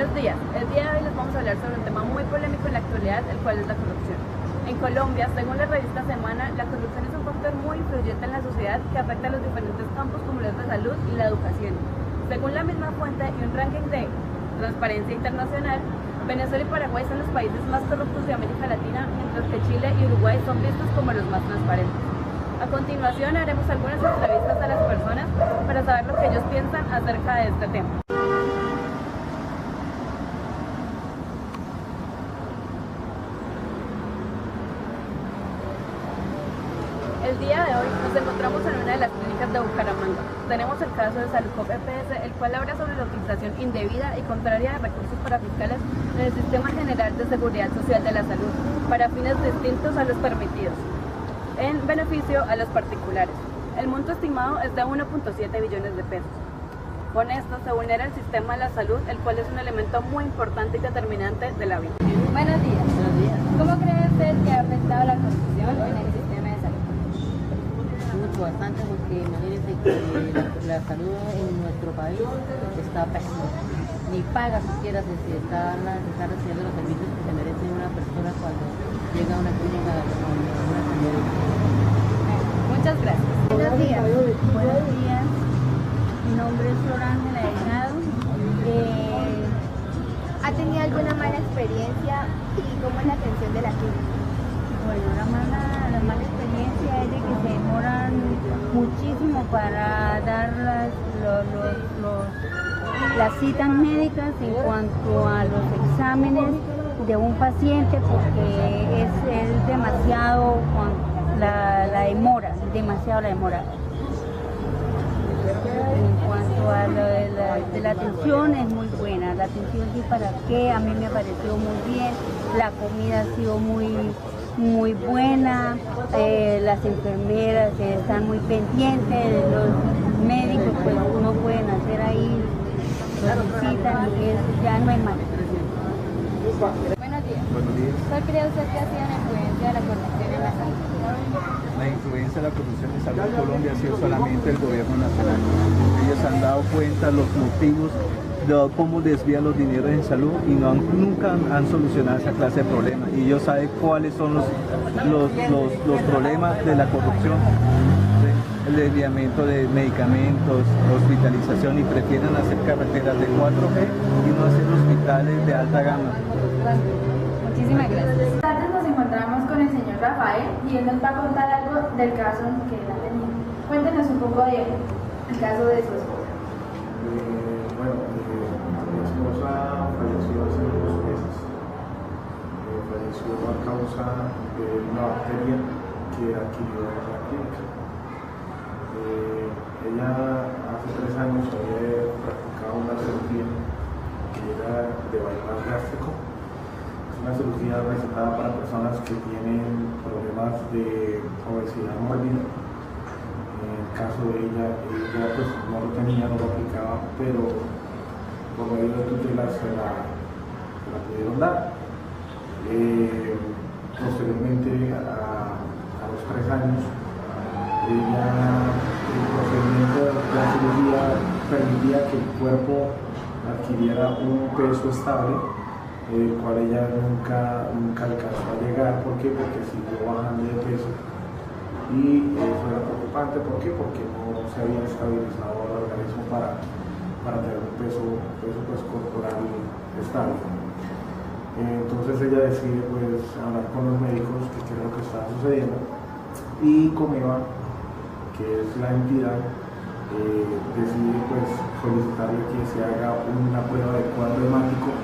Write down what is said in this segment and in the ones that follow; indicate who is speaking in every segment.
Speaker 1: Buenos días, el día de hoy les vamos a hablar sobre un tema muy polémico en la actualidad, el cual es la corrupción. En Colombia, según la revista Semana, la corrupción es un factor muy influyente en la sociedad que afecta a los diferentes campos como los de salud y la educación. Según la misma fuente y un ranking de Transparencia Internacional, Venezuela y Paraguay son los países más corruptos de América Latina, mientras que Chile y Uruguay son vistos como los más transparentes. A continuación haremos algunas entrevistas a las personas para saber lo que ellos piensan acerca de este tema. El día de hoy nos encontramos en una de las clínicas de Bucaramanga. Tenemos el caso de Saludcop EPS, el cual habla sobre la utilización indebida y contraria de recursos para fiscales en el Sistema General de Seguridad Social de la Salud para fines distintos a los permitidos, en beneficio a los particulares. El monto estimado es de 1.7 billones de pesos. Con esto se vulnera el sistema de la salud, el cual es un elemento muy importante y determinante de la vida.
Speaker 2: Buenos días.
Speaker 3: Buenos días.
Speaker 2: ¿Cómo cree usted que ha afectado la corrupción en el sistema de salud?
Speaker 3: Mucho, bastante, porque imagínense que la salud en nuestro país está pésima. Ni paga siquiera se está recibiendo los servicios que se merece una persona cuando llega a una clínica con una señorita.
Speaker 2: Muchas gracias.
Speaker 4: Buenos días.
Speaker 2: Buenos días. Mi nombre es Flor Ángela Delgado.
Speaker 4: ¿Ha tenido alguna mala experiencia y cómo es la atención de la clínica?
Speaker 2: Bueno, la mala experiencia es de que se demoran muchísimo para dar las citas médicas en cuanto a los exámenes de un paciente, porque es demasiado la demora, demasiado la demora. En cuanto a la atención, es muy buena. La atención sí, para qué, a mí me pareció muy bien. La comida ha sido muy buena. Las enfermeras están muy pendientes. Los médicos, pues uno pueden hacer ahí, lo visitan y eso, ya no hay más. Buenos días.
Speaker 5: Buenos días.
Speaker 2: ¿Cuál cree usted que ha sido la influencia de la corrupción en la salud?
Speaker 5: La influencia de la corrupción en salud en Colombia ha sido solamente el gobierno nacional. Ellos han dado cuenta los motivos de cómo desvían los dineros en salud y nunca han solucionado esa clase de problemas. Y ellos saben cuáles son los problemas de la corrupción. ¿Sí? El desviamiento de medicamentos, hospitalización, y prefieren hacer carreteras de 4G y no hacer hospitales de alta gama.
Speaker 2: Muchísimas gracias.
Speaker 6: Buenas tardes, nos encontramos con el señor Rafael y él nos va a contar algo del caso que él ha tenido. Cuéntenos un poco del caso de su esposa.
Speaker 7: Mi esposa falleció hace 2 meses. Falleció a causa de una bacteria que adquirió en la clínica. Ella hace 3 años había practicado una cirugía que era de bypass gástrico. Una cirugía recetada para personas que tienen problemas de obesidad mórbida. En el caso de ella pues no lo tenía, no lo aplicaba, pero por medio de tutelas se la pudieron dar. Posteriormente, a los 3 años, el procedimiento de la cirugía permitía que el cuerpo adquiriera un peso estable, el cual ella nunca alcanzó a llegar. ¿Por qué? Porque siguió bajando de peso, y eso era preocupante. ¿Por qué? Porque no se había estabilizado el organismo para tener un peso pues, corporal estable. Entonces ella decide pues hablar con los médicos qué es lo que estaba sucediendo, y Comeva, que es la entidad, decide pues solicitarle que se haga una prueba de cuadro hemático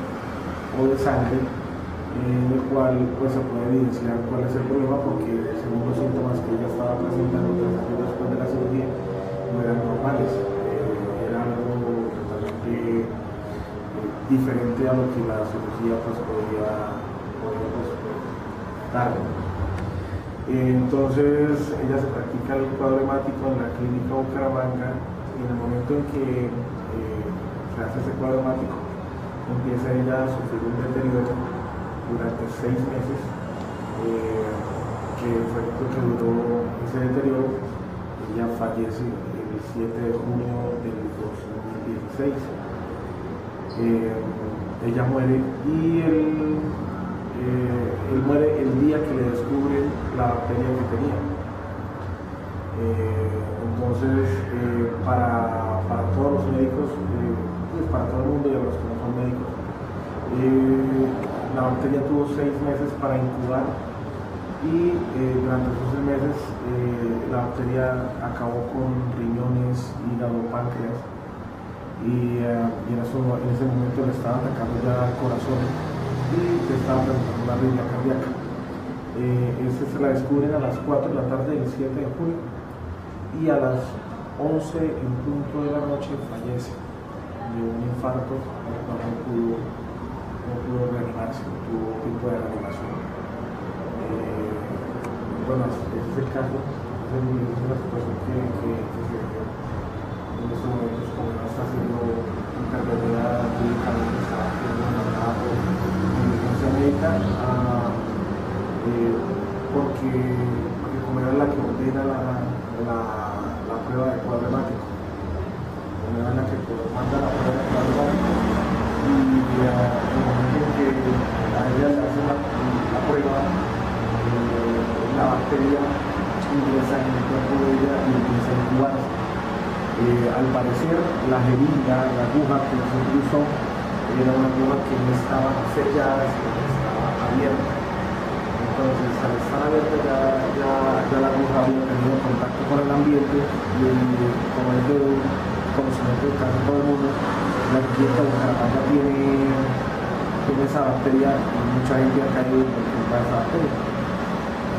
Speaker 7: o de sangre, en el cual pues se puede evidenciar cuál es el problema, porque según los síntomas que ella estaba presentando 3 años después de la cirugía no eran normales. Era algo totalmente diferente a lo que la cirugía pues podía pues, dar. Entonces ella se practica el cuadro hemático en la clínica Bucaramanga, y en el momento en que se hace ese cuadro hemático, empieza ella a sufrir un deterioro durante 6 meses, que fue lo que duró ese deterioro. Ella fallece el 7 de junio del 2016. ella muere y él muere el día que le descubren la bacteria que tenía. Entonces, para todos los médicos, pues para todo el mundo y a los que no son médicos, la bacteria tuvo 6 meses para incubar y durante esos 6 meses la bacteria acabó con riñones, hígado, páncreas y en ese momento le estaba atacando ya el corazón y le estaba presentando una arritmia cardíaca. Se la descubren a las 4 de la tarde del 7 de julio y a las 11 en punto de la noche fallece de un infarto, no pudo reanimarse, no tuvo tiempo de reanimación. Bueno, ese es el caso, es la situación que se ve en estos momentos, como no está siendo intervenida públicamente, está siendo mandada por emergencia médica, porque como era la que ordena la prueba de cuadro hemático, como era la que manda la prueba de cuadro hemático, y en el momento en que a ella le hacen la prueba, la bacteria ingresa en el cuerpo de ella y empieza a incubarse. Al parecer, la jeringa, la aguja que se usó, era una aguja que no estaba sellada, sino que estaba abierta. Entonces, al estar abierta ya la aguja había tenido contacto con el ambiente y como es de conocimiento de casi todo el mundo, la clínica de Bucaramanga tiene esa bacteria y mucha gente ha caído por culpa de esa bacteria.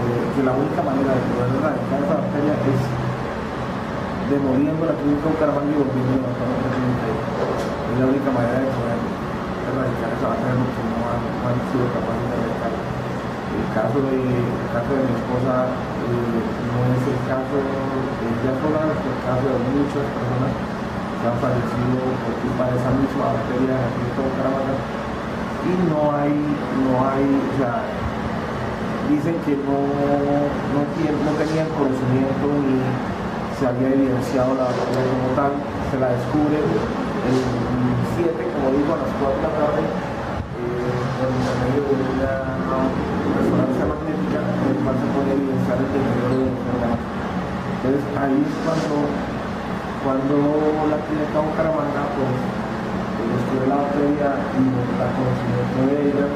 Speaker 7: Que la única manera de poder erradicar esa bacteria es demoliendo la clínica de Bucaramanga y volviendo a la otra clínica. Es la única manera de poder erradicar esa bacteria porque no han sido capaces de erradicarla. El caso de mi esposa no es el caso de ella sola, es el caso de muchas personas que han fallecido por culpa de esa misma bacteria en la clínica de Bucaramanga y no hay, o sea, dicen que no tenían conocimiento ni se había evidenciado la bacteria como tal, se la descubre el 7, como digo, a las 4 de la tarde, por medio de una resonancia magnética en el cual se puede evidenciar el deterioro de la enfermedad. Entonces ahí es cuando la clínica Bucaramanga pues descubre la bacteria y da conocimiento de ella.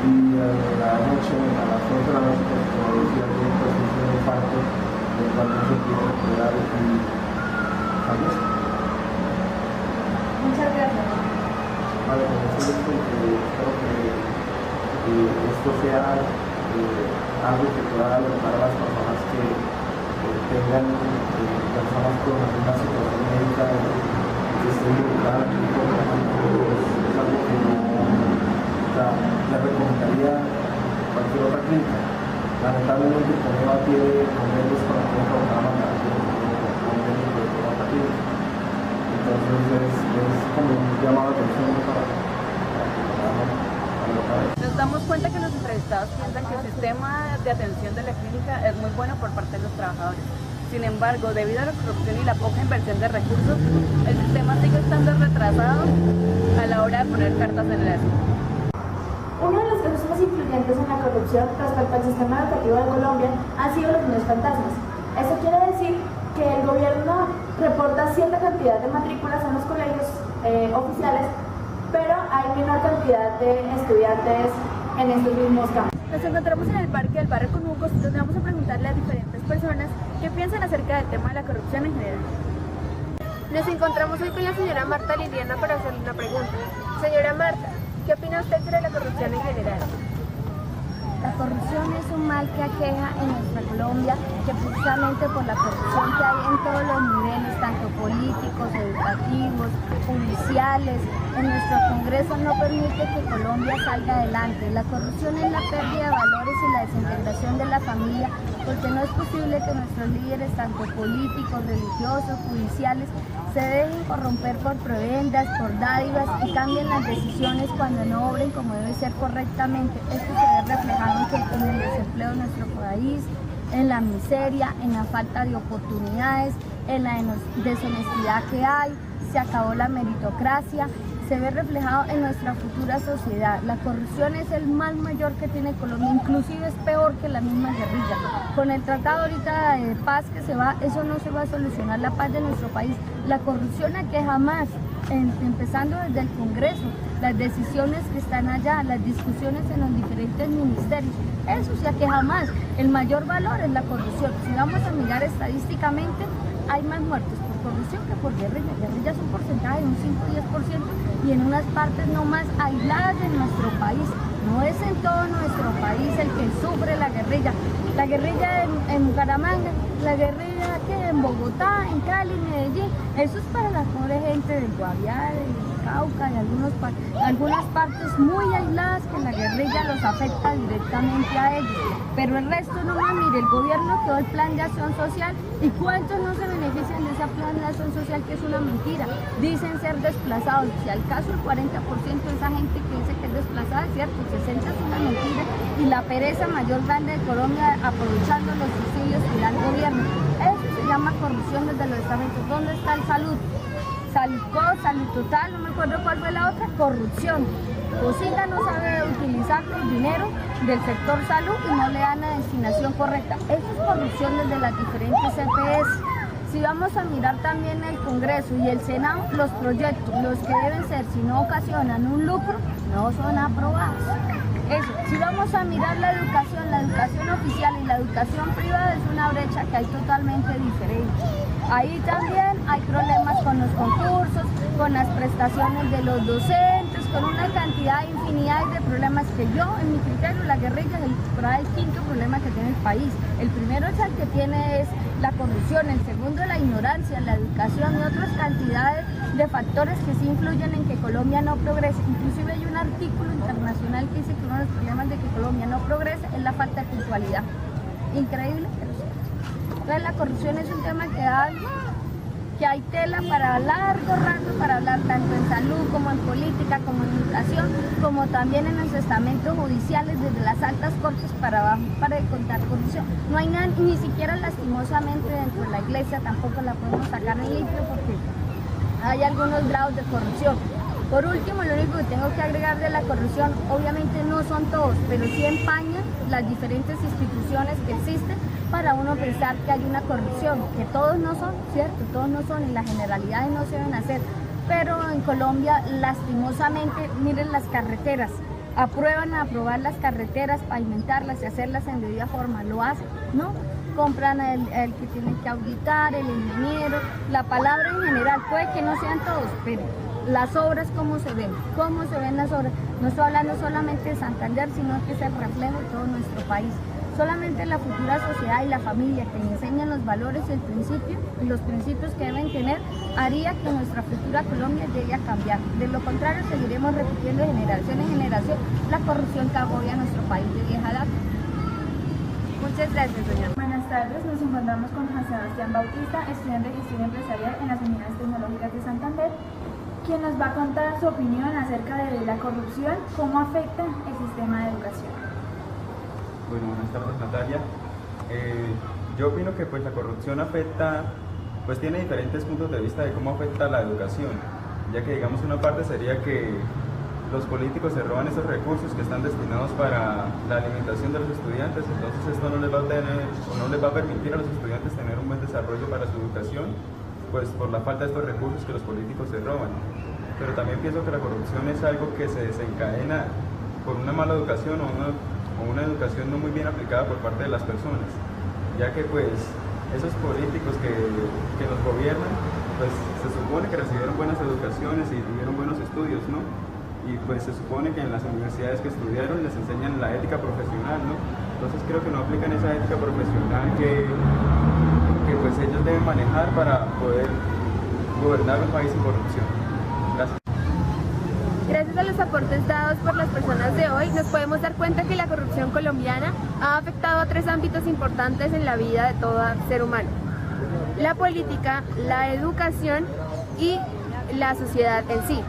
Speaker 7: Y a la noche, a las 11 de la noche, como decía, tuvo un proceso de infarto, del cual no se pudo recuperar y fallece.
Speaker 6: Muchas gracias.
Speaker 7: Vale, con eso espero que esto sea algo que pueda alertar a las personas que tengan personas con alguna situación médica que estén involucradas en el tratamiento. Es algo que no le recomendaría cualquier otra clínica. Lamentablemente Comeva tiene convenios con la clínica Bucaramanga, convenios con otra clínica. Entonces es como un llamado de atención para
Speaker 1: Nos damos cuenta que los entrevistados piensan que el sistema de atención de la clínica es muy bueno por parte de los trabajadores. Sin embargo, debido a la corrupción y la poca inversión de recursos, el sistema sigue estando retrasado a la hora de poner cartas en el asunto.
Speaker 6: Uno de los casos más influyentes en la corrupción respecto al sistema educativo de Colombia han sido los niños fantasmas. Esto quiere decir que el gobierno reporta cierta cantidad de matrículas en los colegios oficiales, pero hay menor cantidad de estudiantes en estos mismos campos.
Speaker 1: Nos encontramos en el parque del barrio Conucos, donde vamos a preguntarle a diferentes personas qué piensan acerca del tema de la corrupción en general.
Speaker 8: Nos encontramos hoy con la señora Marta Liliana para hacerle una pregunta. Señora Marta, ¿qué opina usted sobre la corrupción en general?
Speaker 2: La corrupción es un mal que aqueja en nuestra Colombia, que precisamente por la corrupción que hay en todos los niveles, tanto políticos, educativos, judiciales, en nuestro Congreso no permite que Colombia salga adelante. La corrupción es la pérdida de valores y la desintegración de la familia, porque no es posible que nuestros líderes, tanto políticos, religiosos, judiciales, se dejen corromper por prebendas, por dádivas y cambien las decisiones cuando no obren como debe ser correctamente. Esto se ve reflejado en el desempleo de nuestro país, en la miseria, en la falta de oportunidades, en la deshonestidad que hay. Se acabó la meritocracia, se ve reflejado en nuestra futura sociedad. La corrupción es el mal mayor que tiene Colombia, inclusive es peor que la misma guerrilla. Con el tratado ahorita de paz que se va, eso no se va a solucionar la paz de nuestro país. La corrupción aqueja más, empezando desde el Congreso, las decisiones que están allá, las discusiones en los diferentes ministerios, eso se aqueja más. El mayor valor es la corrupción. Si vamos a mirar estadísticamente, hay más muertos por corrupción que por guerrilla. Guerrilla es un porcentaje de un 5-10% y en unas partes no más aisladas de nuestro país. No es en todo nuestro país el que sufre la guerrilla. La guerrilla en Bucaramanga, la guerrilla que en Bogotá, en Cali, Medellín, eso es para la pobre gente del Guaviare, del Cauca y algunas partes muy aisladas que la guerrilla los afecta directamente a ellos. Pero el resto no más, mire, el gobierno quedó el plan de acción social y cuántos no se benefician de ese plan de acción social que es una mentira. Dicen ser desplazados, si al caso el 40% de esa gente que dice que es desplazada, es cierto, 60% es una mentira y la pereza mayor grande de Colombia aprovechando los subsidios que da el gobierno. Eso se llama corrupción desde los estamentos. ¿Dónde está el salud? Salud total, no me acuerdo cuál fue la otra, corrupción. Cosita no sabe utilizar el dinero del sector salud y no le dan la destinación correcta. Eso es corrupción desde las diferentes EPS. Si vamos a mirar también el Congreso y el Senado, los proyectos, los que deben ser, si no ocasionan un lucro, no son aprobados. Eso. Si vamos a mirar la educación oficial y la educación privada es una brecha que hay totalmente diferente. Ahí también hay problemas con los concursos, con las prestaciones de los docentes, con una cantidad, infinidad de problemas que yo, en mi criterio, la guerrilla es el quinto problema que tiene el país. El primero es el que tiene es la corrupción, el segundo la ignorancia, la educación y otras cantidades de factores que sí influyen en que Colombia no progrese. Inclusive hay un artículo internacional que dice que uno de los problemas de que Colombia no progrese es la falta de puntualidad. Increíble, pero cierto. Entonces la corrupción es un tema que hay tela para largo rato, para hablar tanto en salud como en política, como en educación, como también en los estamentos judiciales desde las altas cortes para abajo, para contar corrupción. No hay nada, ni siquiera lastimosamente dentro de la iglesia tampoco la podemos sacar en limpio porque hay algunos grados de corrupción. Por último, lo único que tengo que agregar de la corrupción, obviamente no son todos, pero sí empañan las diferentes instituciones que existen para uno pensar que hay una corrupción, que todos no son, ¿cierto? Todos no son y las generalidades no se deben hacer. Pero en Colombia, lastimosamente, miren las carreteras, aprueban a aprobar las carreteras, pavimentarlas y hacerlas en debida forma, lo hacen, ¿no? Compran el que tienen que auditar, el ingeniero, la palabra en general, puede que no sean todos, pero las obras, ¿cómo se ven las obras? No estoy hablando solamente de Santander, sino que es el reflejo de todo nuestro país. Solamente la futura sociedad y la familia que le enseñan los valores y los principios que deben tener, haría que nuestra futura Colombia llegue a cambiar. De lo contrario, seguiremos repitiendo de generación en generación la corrupción que agobia a nuestro país de vieja data. Muchas gracias, señor.
Speaker 6: Buenas tardes, nos encontramos con Juan Sebastián Bautista, estudiante de Gestión Empresarial en las Unidades Tecnológicas de Santander, quien nos va a contar su opinión acerca de la corrupción, cómo afecta el sistema de educación.
Speaker 9: Bueno, buenas tardes, Natalia. Yo opino que pues la corrupción afecta, pues tiene diferentes puntos de vista de cómo afecta la educación, ya que digamos una parte sería que los políticos se roban esos recursos que están destinados para la alimentación de los estudiantes, entonces esto no les va a tener o no les va a permitir a los estudiantes tener un buen desarrollo para su educación, pues por la falta de estos recursos que los políticos se roban. Pero también pienso que la corrupción es algo que se desencadena por una mala educación o una educación no muy bien aplicada por parte de las personas, ya que pues esos políticos que nos gobiernan, pues se supone que recibieron buenas educaciones y tuvieron buenos estudios, ¿no? Y pues se supone que en las universidades que estudiaron les enseñan la ética profesional, ¿no? Entonces creo que no aplican esa ética profesional que pues ellos deben manejar para poder gobernar un país sin corrupción. Gracias.
Speaker 8: Gracias a los aportes dados por las personas de hoy, nos podemos dar cuenta que la corrupción colombiana ha afectado a 3 ámbitos importantes en la vida de todo ser humano: la política, la educación y la sociedad en sí.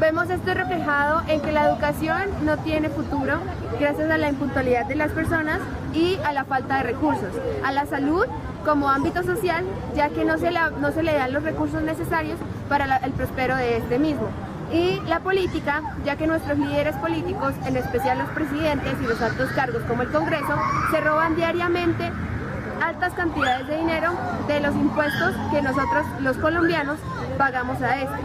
Speaker 8: Vemos esto reflejado en que la educación no tiene futuro gracias a la impuntualidad de las personas y a la falta de recursos. A la salud como ámbito social, ya que no se le dan los recursos necesarios para el prospero de este mismo. Y la política, ya que nuestros líderes políticos, en especial los presidentes y los altos cargos como el Congreso, se roban diariamente altas cantidades de dinero de los impuestos que nosotros, los colombianos, pagamos a este.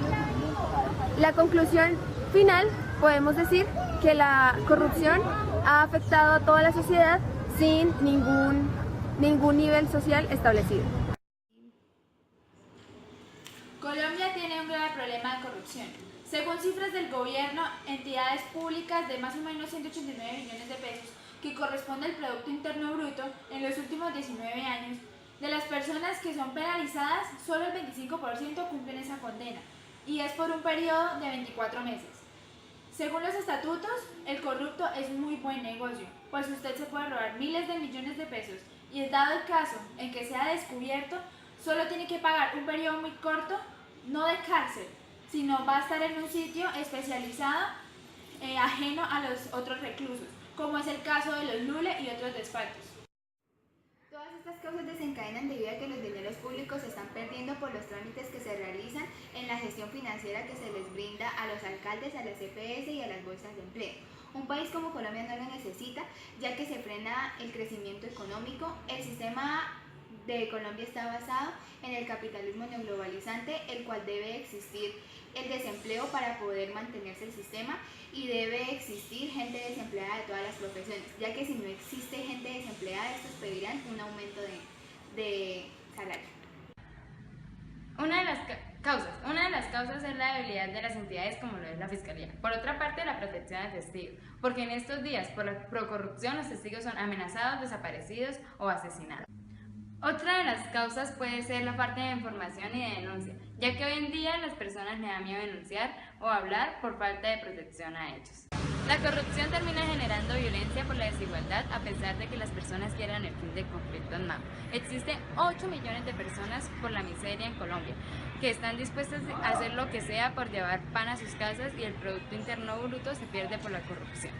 Speaker 8: La conclusión final, podemos decir que la corrupción ha afectado a toda la sociedad sin ningún nivel social establecido.
Speaker 10: Colombia tiene un grave problema de corrupción. Según cifras del gobierno, entidades públicas de más o menos 189 millones de pesos, que corresponde al Producto Interno Bruto, en los últimos 19 años, de las personas que son penalizadas, solo el 25% cumplen esa condena, y es por un periodo de 24 meses. Según los estatutos, el corrupto es muy buen negocio, pues usted se puede robar miles de millones de pesos, y dado el caso en que sea descubierto, solo tiene que pagar un periodo muy corto, no de cárcel, sino va a estar en un sitio especializado ajeno a los otros reclusos, como es el caso de los Lule y otros despachos.
Speaker 4: Todas estas causas desencadenan debido a que los dineros públicos se están perdiendo por los trámites que se realizan en la gestión financiera que se les brinda a los alcaldes, a las EPS y a las bolsas de empleo. Un país como Colombia no lo necesita, ya que se frena el crecimiento económico. El sistema de Colombia está basado en el capitalismo neoglobalizante, el cual debe existir el desempleo para poder mantenerse el sistema, y debe existir gente desempleada de todas las profesiones, ya que si no existe gente desempleada, estos pedirán un aumento de salario.
Speaker 11: Una de las causas es la debilidad de las entidades como lo es la Fiscalía. Por otra parte, la protección de testigos, porque en estos días, por la procorrupción, los testigos son amenazados, desaparecidos o asesinados. Otra de las causas puede ser la falta de información y de denuncia, ya que hoy en día las personas le da miedo denunciar o hablar por falta de protección a ellos. La corrupción termina generando violencia por la desigualdad, a pesar de que las personas quieran el fin del conflicto en mano. Existen 8 millones de personas por la miseria en Colombia, que están dispuestas a hacer lo que sea por llevar pan a sus casas, y el Producto Interno Bruto se pierde por la corrupción.